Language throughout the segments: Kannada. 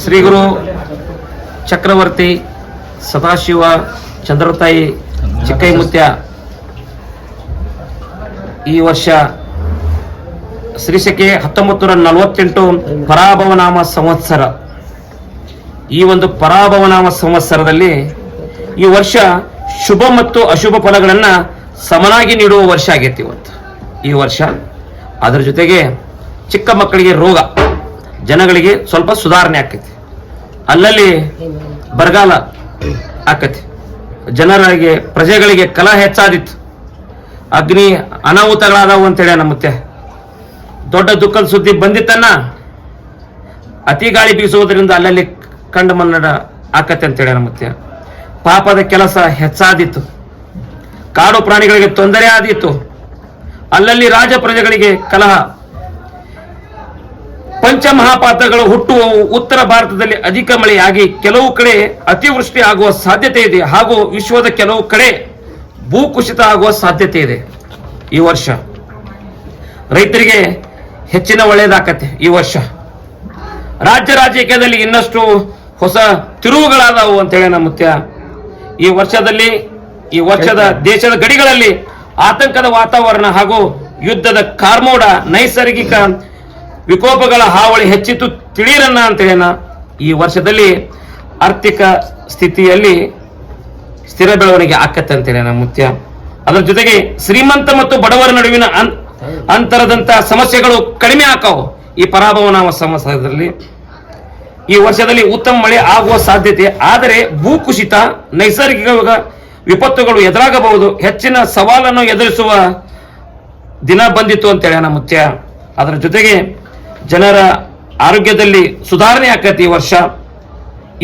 ಶ್ರೀ ಗುರು ಚಕ್ರವರ್ತಿ ಸದಾಶಿವ ಚಂದ್ರತಾಯಿ ಚಿಕ್ಕೈಮುತ್ಯ ಈ ವರ್ಷ ಶ್ರೀಶಕೆ 1948 ಪರಾಭವನಾಮ ಸಂವತ್ಸರ. ಈ ಒಂದು ಪರಾಭವನಾಮ ಸಂವತ್ಸರದಲ್ಲಿ ಈ ವರ್ಷ ಶುಭ ಮತ್ತು ಅಶುಭ ಫಲಗಳನ್ನು ಸಮನಾಗಿ ನೀಡುವ ವರ್ಷ ಆಗೈತಿ ಇವತ್ತು ಈ ವರ್ಷ. ಅದರ ಜೊತೆಗೆ ಚಿಕ್ಕ ಮಕ್ಕಳಿಗೆ ರೋಗ, ಜನಗಳಿಗೆ ಸ್ವಲ್ಪ ಸುಧಾರಣೆ ಆಕೈತಿ, ಅಲ್ಲಲ್ಲಿ ಬರಗಾಲ ಆಕತಿ, ಜನರಿಗೆ ಪ್ರಜೆಗಳಿಗೆ ಕಲಹ ಹೆಚ್ಚಾದಿತ್ತು, ಅಗ್ನಿ ಅನಾಹುತಗಳಾದವು ಅಂತೇಳಿ ನಮ್ಮ ಮುತ್ತೆ ದೊಡ್ಡ ದುಃಖದ ಸುದ್ದಿ ಬಂದಿತ್ತನ್ನ. ಅತಿ ಗಾಳಿ ಬೀಸುವುದರಿಂದ ಅಲ್ಲಲ್ಲಿ ಕಂಡು ಮನ್ನಡ ಆಕತ್ತೆ ಅಂತೇಳಿ ನಮ್ಮ ಮುತ್ತೆ. ಪಾಪದ ಕೆಲಸ ಹೆಚ್ಚಾದಿತ್ತು, ಕಾಡು ಪ್ರಾಣಿಗಳಿಗೆ ತೊಂದರೆ ಆದಿತ್ತು, ಅಲ್ಲಲ್ಲಿ ರಾಜ ಪ್ರಜೆಗಳಿಗೆ ಕಲಹ. ಪಂಚಮಹಾಪಾತ್ರಗಳು ಹುಟ್ಟುವವು. ಉತ್ತರ ಭಾರತದಲ್ಲಿ ಅಧಿಕ ಮಳೆಯಾಗಿ ಕೆಲವು ಕಡೆ ಅತಿವೃಷ್ಟಿ ಆಗುವ ಸಾಧ್ಯತೆ ಇದೆ, ಹಾಗೂ ವಿಶ್ವದ ಕೆಲವು ಕಡೆ ಭೂಕುಸಿತ ಆಗುವ ಸಾಧ್ಯತೆ ಇದೆ. ಈ ವರ್ಷ ರೈತರಿಗೆ ಹೆಚ್ಚಿನ ಒಳ್ಳೆಯದಾಕತ್ತೆ. ಈ ವರ್ಷ ರಾಜಕೀಯದಲ್ಲಿ ಇನ್ನಷ್ಟು ಹೊಸ ತಿರುವುಗಳಾದವು ಅಂತೇಳಿ ನಮ್ಮ ಮುತ್ಯ. ಈ ವರ್ಷದ ದೇಶದ ಗಡಿಗಳಲ್ಲಿ ಆತಂಕದ ವಾತಾವರಣ ಹಾಗೂ ಯುದ್ಧದ ಕಾರ್ಮೋಡ, ನೈಸರ್ಗಿಕ ವಿಕೋಪಗಳ ಹಾವಳಿ ಹೆಚ್ಚಿತು ತಿಳಿಯರನ್ನ ಅಂತೇಳಿನ. ಈ ವರ್ಷದಲ್ಲಿ ಆರ್ಥಿಕ ಸ್ಥಿತಿಯಲ್ಲಿ ಸ್ಥಿರ ಬೆಳವಣಿಗೆ ಆಕತ್ತೆ ಅಂತೇಳಿ ನಮ್ಮ ಮುತ್ಯ. ಅದರ ಜೊತೆಗೆ ಶ್ರೀಮಂತ ಮತ್ತು ಬಡವರ ನಡುವಿನ ಅಂತರದಂತ ಸಮಸ್ಯೆಗಳು ಕಡಿಮೆ ಆಕಾವು ಈ ಪರಾಭವನಾಮ ಸಂವತ್ಸರದಲ್ಲಿ. ಈ ವರ್ಷದಲ್ಲಿ ಉತ್ತಮ ಮಳೆ ಆಗುವ ಸಾಧ್ಯತೆ, ಆದರೆ ಭೂಕುಸಿತ, ನೈಸರ್ಗಿಕ ವಿಪತ್ತುಗಳು ಎದುರಾಗಬಹುದು. ಹೆಚ್ಚಿನ ಸವಾಲನ್ನು ಎದುರಿಸುವ ದಿನ ಬಂದಿತ್ತು ಅಂತೇಳಿ ನಮ್ಮ ಮುತ್ಯ. ಅದರ ಜೊತೆಗೆ ಜನರ ಆರೋಗ್ಯದಲ್ಲಿ ಸುಧಾರಣೆ ಆಕತಿ ಈ ವರ್ಷ.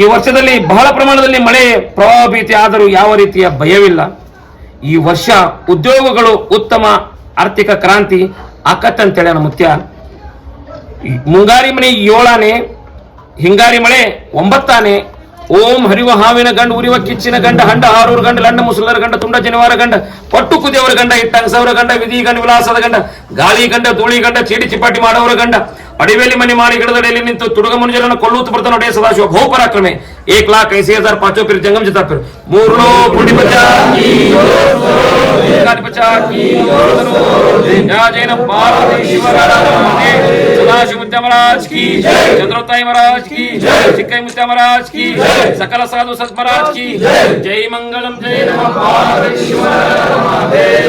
ಈ ವರ್ಷದಲ್ಲಿ ಬಹಳ ಪ್ರಮಾಣದಲ್ಲಿ ಮಳೆ ಪ್ರವಾಹ ಭೀತಿ ಆದರೂ ಯಾವ ರೀತಿಯ ಭಯವಿಲ್ಲ. ಈ ವರ್ಷ ಉದ್ಯೋಗಗಳು ಉತ್ತಮ ಆರ್ಥಿಕ ಕ್ರಾಂತಿ ಆಕತ್ತ ಅಂತೇಳಿ ನಮ್ಮ ಮುತ್ಯ. ಮುಂಗಾರಿ ಮಳೆ 7 ಆನೆ, ಹಿಂಗಾರಿ ಮಳೆ 9 ಆನೆ. ಓಂ ಹರಿವ ಹಾವಿನ ಗಂಡ, ಉರಿವ ಕಿಚ್ಚಿನ ಗಂಡ, ಹಂಡ ಹಾರೂರ ಗಂಡ, ಲಂಡ ಮುಸಲರ ಗಂಡ, ತುಂಡ ಜನಿವಾರ ಗಂಡ, ಪಟ್ಟು ಕುದಿಯವರ ಗಂಡ, ಇಟ್ಟಂಗಸವರ ಗಂಡ, ವಿಧಿ ಗಂಡ, ವಿಲಾಸದ ಗಂಡ, ಗಾಳಿ ಗಂಡ, ಧೂಳಿ ಗಂಡ, ಚೀಟಿ ಚಿಪಾಟಿ ಮಾಡವರ ಗಂಡ, ಅಡಿವೇಲಿ ಮನೆ ಮಾಡಿ ಗಿಡದಡಿಯಲ್ಲಿ ನಿಂತು ತುಡುಗ ಮನುಜರನ್ನು ಕೊಲ್ಲುತ್ತ ಬರ್ತಾನೆ ಒಡೆಯ ಸದಾಶಿವ ಭೋ ಪರಾಕ್ರಮೆ 1,80,500 फिर जंगम जता फिर मूर्णो पुंडी बचा की गाली बचा की या जैन पार्वती शिवराज सदाशिव मुत्या महाराज की जय, चंद्रताई महाराज की जय, चिक्कई मुत्या महाराज की जय, सकल साधु संत महाराज की जय. जय मंगलम, जय नमः पार्वती शिवराज महादेव.